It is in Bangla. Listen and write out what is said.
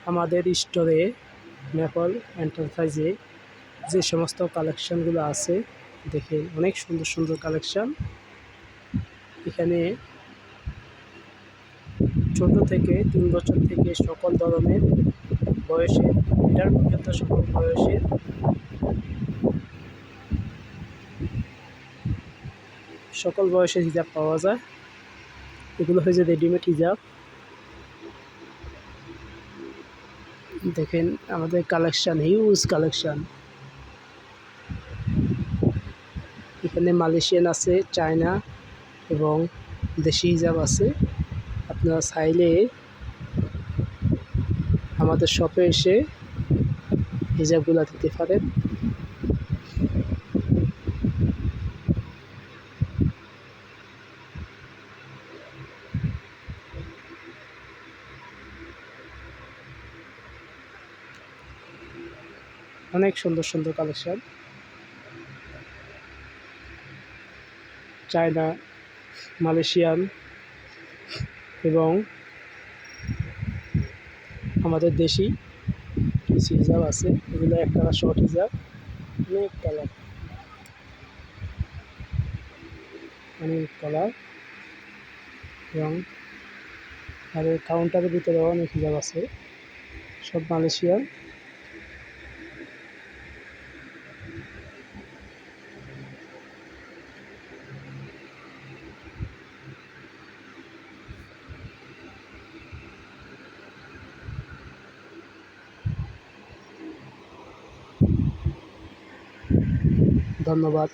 আমাদের স্টোরে ম্যাপল এন্টারপ্রাইজে যে সমস্ত কালেকশানগুলো আছে দেখেন, অনেক সুন্দর সুন্দর কালেকশান। এখানে ছোট থেকে 3 বছর থেকে সকল ধরনের বয়সের, এটার পর্যন্ত সকল বয়সের হিজাব পাওয়া যায়। এগুলো হয়েছে রেডিমেড হিজাব। দেখেন আমাদের কালেকশান, হিউজ কালেকশান। এখানে মালয়েশিয়ান আছে, চায়না এবং দেশি হিজাব আছে। আপনারা চাইলে আমাদের শপে এসে হিজাবগুলো দিতে পারেন। অনেক সুন্দর সুন্দর কালেকশান। চায়না, মালয়েশিয়ান এবং আমাদের দেশি কিছু হিজাব আছে। এগুলো এক কালার শর্ট হিজাব, অনেক কালার এবং আর এই কাউন্টারের ভিতরেও অনেক হিজাব আছে, সব মালয়েশিয়ান। ধন্যবাদ।